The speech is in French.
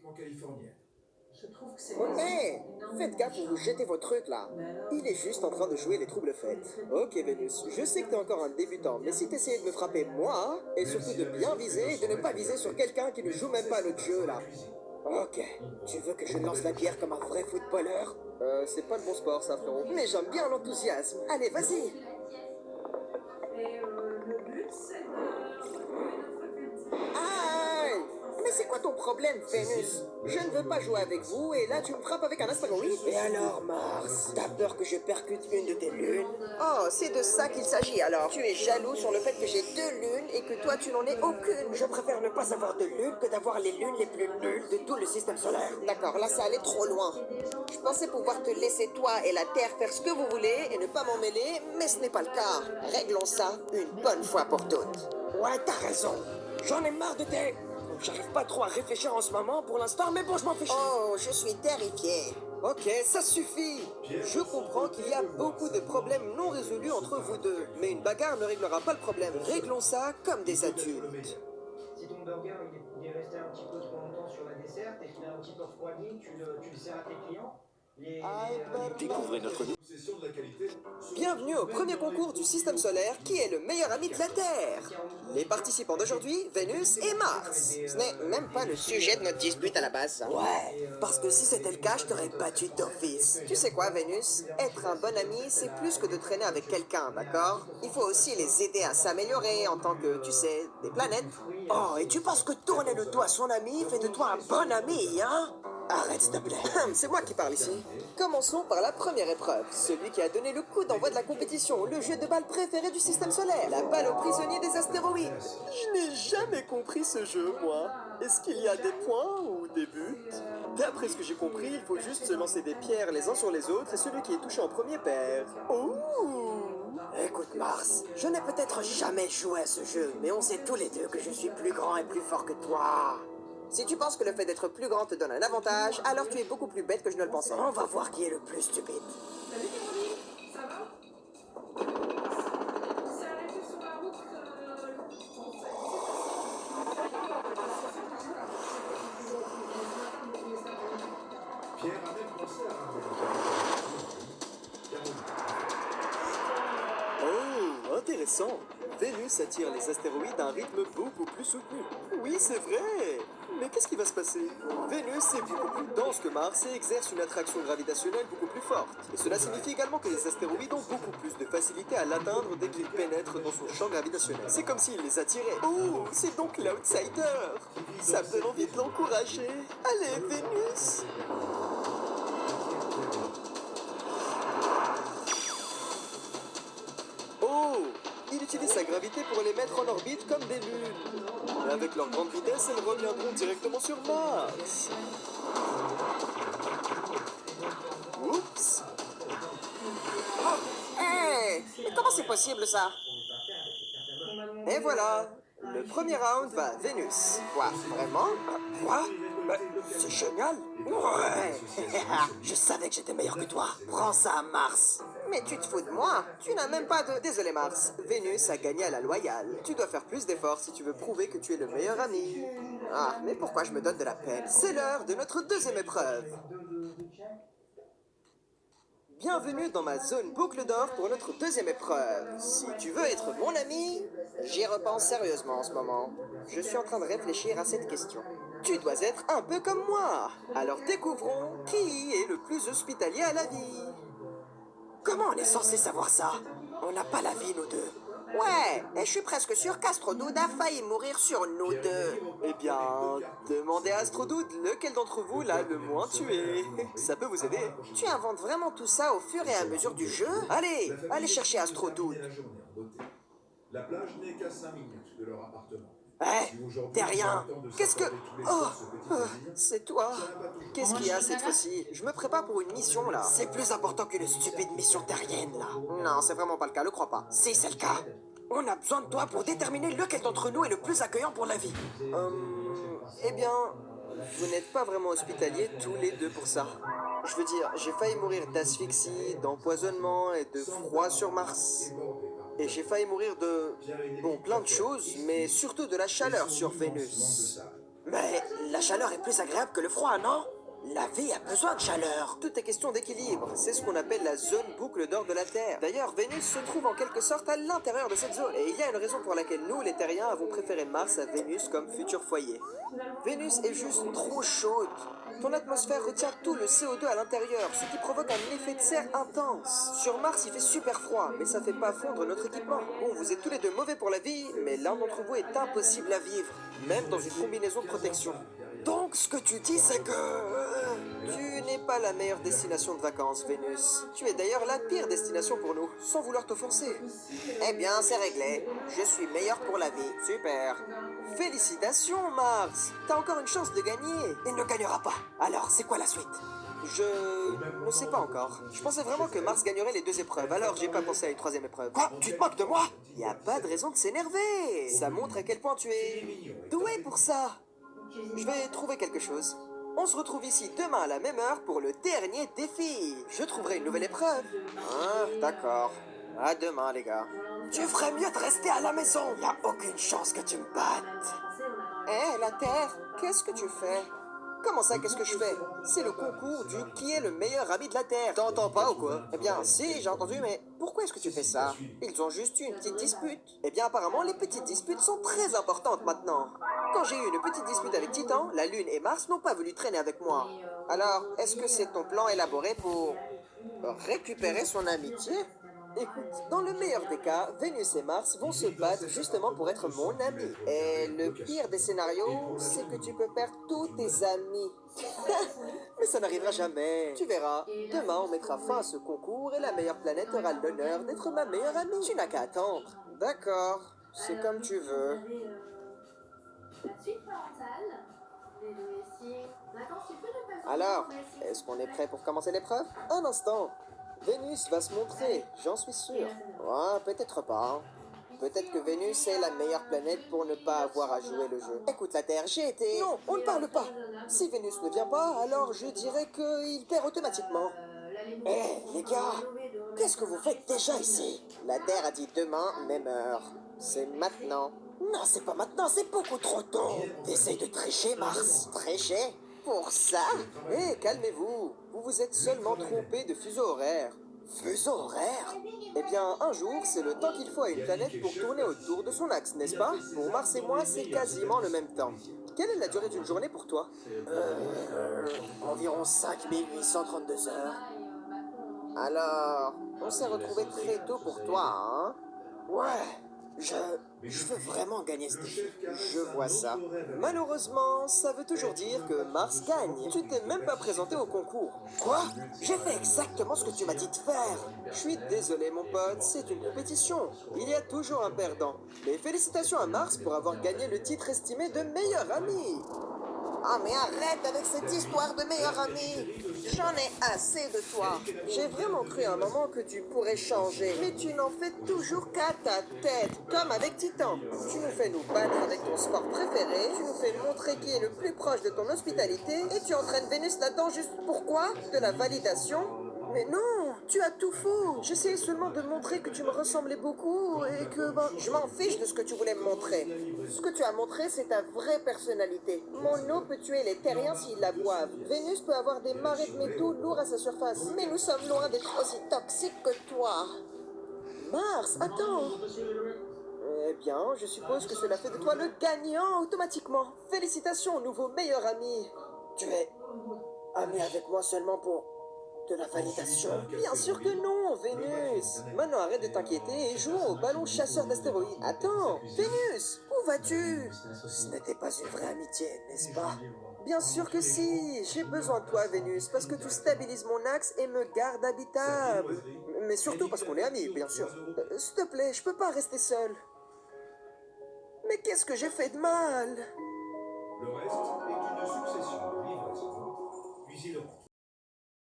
typiquement californienne. Hé, faites gaffe où vous jetez vos trucs là. Il est juste en train de jouer les troubles fêtes. Ok Vénus, je sais que t'es encore un débutant, mais si t'essayais de me frapper moi, et surtout de bien viser et de ne pas viser sur quelqu'un qui ne joue même pas à notre jeu là. Ok, tu veux que je lance la bière comme un vrai footballeur? C'est pas le bon sport ça frérot. Mais j'aime bien l'enthousiasme. Allez, vas-y. Le but, c'est de retrouver notre faculté. Aïe! Mais c'est quoi ton problème, Vénus? Je ne veux pas jouer avec vous et là tu me frappes avec un astéroïde? Et alors, Mars, t'as peur que je percute une de tes lunes? Oh, c'est de ça qu'il s'agit alors. Tu es jaloux sur le fait que j'ai deux lunes et que toi tu n'en aies aucune. Je préfère ne pas avoir de lunes que d'avoir les lunes les plus nulles de tout le système solaire. D'accord, là ça allait trop loin. Je pensais pouvoir te laisser toi et la Terre faire ce que vous voulez et ne pas m'en mêler, mais ce n'est pas le cas. Réglons ça une bonne fois pour toutes. Ouais, t'as raison. J'en ai marre de tes... J'arrive pas trop à réfléchir en ce moment pour l'instant, mais bon, je m'en fiche. Oh, je suis terrifié. Ok, ça suffit. Je comprends qu'il y a beaucoup de problèmes non résolus entre vous deux, mais une bagarre ne réglera pas le problème. Réglons ça comme des adultes. Si ton burger il est resté un petit peu trop longtemps sur la desserte et qu'il a un petit peu refroidi, tu le sers à tes clients. Découvrez notre Possession de la qualité. Bienvenue au premier concours du système solaire qui est le meilleur ami de la Terre. Les participants d'aujourd'hui, Vénus et Mars. Ce n'est même pas le sujet de notre dispute à la base. Ouais, parce que si c'était le cas, je t'aurais battu d'office. Tu sais quoi, Vénus? Être un bon ami, c'est plus que de traîner avec quelqu'un, d'accord? Il faut aussi les aider à s'améliorer en tant que, tu sais, des planètes. Oh, et tu penses que tourner le dos à son ami fait de toi un bon ami, hein? Arrête, s'il te plaît. C'est moi qui parle ici. Commençons par la première épreuve. Celui qui a donné le coup d'envoi de la compétition, le jeu de balle préféré du système solaire, la balle aux prisonniers des astéroïdes. Je n'ai jamais compris ce jeu, moi. Est-ce qu'il y a des points ou des buts? D'après ce que j'ai compris, il faut juste se lancer des pierres les uns sur les autres et celui qui est touché en premier perd. Ouh! Écoute, Mars, je n'ai peut-être jamais joué à ce jeu, mais on sait tous les deux que je suis plus grand et plus fort que toi. Si tu penses que le fait d'être plus grand te donne un avantage, alors tu es beaucoup plus bête que je ne le pensais. On va voir qui est le plus stupide. Salut Caroline, ça va? On s'est arrêté sur la route. Pierre a même pensé à Oh, intéressant. Vénus attire les astéroïdes à un rythme beaucoup plus soutenu. Oui, c'est vrai. Mais qu'est-ce qui va se passer? Vénus est beaucoup plus dense que Mars et exerce une attraction gravitationnelle beaucoup plus forte. Et cela signifie également que les astéroïdes ont beaucoup plus de facilité à l'atteindre dès qu'ils pénètrent dans son champ gravitationnel. C'est comme s'il les attirait. Oh, c'est donc l'outsider. Ça me donne envie de l'encourager. Allez, Vénus. Oh, il utilise sa gravité pour les mettre en orbite comme des lunes. Et avec leur grande vitesse, elles reviendront directement sur Mars. Oups. Oh, hey, mais comment c'est possible ça? Et voilà, le premier round va à Vénus. Quoi, vraiment? Quoi? Bah, c'est génial. Ouais. Je savais que j'étais meilleur que toi. Prends ça à Mars. Mais tu te fous de moi? Tu n'as même pas de... Désolé Mars, Vénus a gagné à la loyale. Tu dois faire plus d'efforts si tu veux prouver que tu es le meilleur ami. Ah, mais pourquoi je me donne de la peine? C'est l'heure de notre deuxième épreuve. Bienvenue dans ma zone boucle d'or pour notre deuxième épreuve. Si tu veux être mon ami, j'y repense sérieusement en ce moment. Je suis en train de réfléchir à cette question. Tu dois être un peu comme moi. Alors découvrons qui est le plus hospitalier à la vie. Comment on est censé savoir ça? On n'a pas la vie, nous deux. Ouais, et je suis presque sûr qu'Astrodude a failli mourir sur nous deux. Eh bien, demandez à Astrodude lequel d'entre vous l'a le moins tué. Ça peut vous aider. Tu inventes vraiment tout ça au fur et à mesure du jeu? Allez, allez chercher Astrodude. La plage n'est qu'à 5 minutes de leur appartement. T'es rien. Qu'est-ce que... Oh, c'est toi. Qu'est-ce qu'il y a cette fois-ci? Je me prépare pour une mission, là. C'est plus important qu'une stupide mission terrienne, là. Non, c'est vraiment pas le cas, le crois pas. Si, c'est le cas. On a besoin de toi pour déterminer lequel d'entre nous est le plus accueillant pour la vie. Eh bien, vous n'êtes pas vraiment hospitaliers tous les deux pour ça. Je veux dire, j'ai failli mourir d'asphyxie, d'empoisonnement et de froid sur Mars. Et j'ai failli mourir de... bon, plein de choses, mais surtout de la chaleur sur Vénus. Mais la chaleur est plus agréable que le froid, non? La vie a besoin de chaleur. Tout est question d'équilibre. C'est ce qu'on appelle la zone boucle d'or de la Terre. D'ailleurs, Vénus se trouve en quelque sorte à l'intérieur de cette zone. Et il y a une raison pour laquelle nous, les Terriens, avons préféré Mars à Vénus comme futur foyer. Vénus est juste trop chaude. Ton atmosphère retient tout le CO2 à l'intérieur, ce qui provoque un effet de serre intense. Sur Mars, il fait super froid, mais ça fait pas fondre notre équipement. Bon, vous êtes tous les deux mauvais pour la vie, mais l'un d'entre vous est impossible à vivre, même dans une combinaison de protection. Donc, ce que tu dis, c'est que... Tu n'es pas la meilleure destination de vacances, Vénus. Tu es d'ailleurs la pire destination pour nous, sans vouloir t'offenser. Eh bien, c'est réglé. Je suis meilleur pour la vie. Super. Félicitations, Mars. T'as encore une chance de gagner. Il ne gagnera pas. Alors, c'est quoi la suite? Je ne sais pas encore. Je pensais vraiment que Mars gagnerait les deux épreuves, alors j'ai pas pensé à une troisième épreuve. Quoi? Tu te moques de moi? Y a pas de raison de s'énerver. Ça montre à quel point tu es doué pour ça. Je vais trouver quelque chose. On se retrouve ici demain à la même heure pour le dernier défi. Je trouverai une nouvelle épreuve. Ah, d'accord. À demain, les gars. Tu ferais mieux de rester à la maison. Y a aucune chance que tu me battes. Hé, la Terre, qu'est-ce que tu fais? Comment ça, qu'est-ce que je fais? C'est le concours du qui est le meilleur ami de la Terre. T'entends pas ou quoi? Eh bien, si, j'ai entendu, mais pourquoi est-ce que tu fais ça? Ils ont juste eu une petite dispute. Eh bien, apparemment, les petites disputes sont très importantes maintenant. Quand j'ai eu une petite dispute avec Titan, la Lune et Mars n'ont pas voulu traîner avec moi. Alors, est-ce que c'est ton plan élaboré pour récupérer son amitié? Écoute, dans le meilleur des cas, Vénus et Mars vont se battre justement pour être mon ami. Et le pire des scénarios, c'est que tu peux perdre tous tes amis. Mais ça n'arrivera jamais. Tu verras, demain on mettra fin à ce concours et la meilleure planète aura l'honneur d'être ma meilleure amie. Tu n'as qu'à attendre. D'accord, c'est comme tu veux. La suite parentale, les domestiques. Vacances, tu peux ne pas Alors, est-ce qu'on est prêt pour commencer l'épreuve? Un instant. Vénus va se montrer, j'en suis sûr. Ouais, peut-être pas. Peut-être que Vénus est la meilleure planète pour ne pas avoir à jouer le jeu. Écoute la Terre, j'ai été... Non, on ne parle pas. Si Vénus ne vient pas, alors je dirais qu'il perd automatiquement. Hé, les gars, qu'est-ce que vous faites déjà ici? La Terre a dit demain, même heure. C'est maintenant. Non, c'est pas maintenant, c'est beaucoup trop tôt. T'essayes de tricher, Mars. Tricher? Pour ça? Hé, calmez-vous. Vous vous êtes seulement trompé de fuseau horaire. Fuseau horaire? Eh bien, un jour, c'est le temps qu'il faut à une planète pour tourner autour de son axe, n'est-ce pas? Pour Mars et moi, c'est quasiment le même temps. Quelle est la durée d'une journée pour toi? Environ 5832 heures. Alors, on s'est retrouvés très tôt pour toi, hein? Ouais. Je veux vraiment gagner ce défi. Je vois ça. Malheureusement, ça veut toujours dire que Mars gagne. Tu t'es même pas présenté au concours. Quoi? J'ai fait exactement ce que tu m'as dit de faire. Je suis désolé, mon pote, c'est une compétition. Il y a toujours un perdant. Mais félicitations à Mars pour avoir gagné le titre estimé de meilleur ami. Ah, mais arrête avec cette histoire de meilleur ami. J'en ai assez de toi. J'ai vraiment cru à un moment que tu pourrais changer. Mais tu n'en fais toujours qu'à ta tête, comme avec Titan. Tu nous fais nous battre avec ton sport préféré, tu nous fais montrer qui est le plus proche de ton hospitalité, et tu entraînes Vénus là-dedans juste pourquoi? De la validation? Mais non, tu as tout faux. J'essayais seulement de montrer que tu me ressemblais beaucoup et que, je m'en fiche de ce que tu voulais me montrer. Ce que tu as montré, c'est ta vraie personnalité. Mon eau peut tuer les terriens s'ils la boivent. Vénus peut avoir des marées de métaux lourds à sa surface. Mais nous sommes loin d'être aussi toxiques que toi. Mars, attends. Eh bien, je suppose que cela fait de toi le gagnant automatiquement. Félicitations, nouveau meilleur ami. Tu es ami avec moi seulement pour... de la validation? Bien sûr que non, Vénus. Maintenant arrête de t'inquiéter et jouons au ballon chasseur d'astéroïdes. Attends, Vénus, où vas-tu? Ce n'était pas une vraie amitié, n'est-ce pas? Bien sûr que si. J'ai besoin de toi, Vénus, parce que tu stabilises mon axe et me gardes habitable. Mais surtout parce qu'on est amis, bien sûr. S'il te plaît, je peux pas rester seul. Mais qu'est-ce que j'ai fait de mal? Le reste est une succession de livraisons, cuisine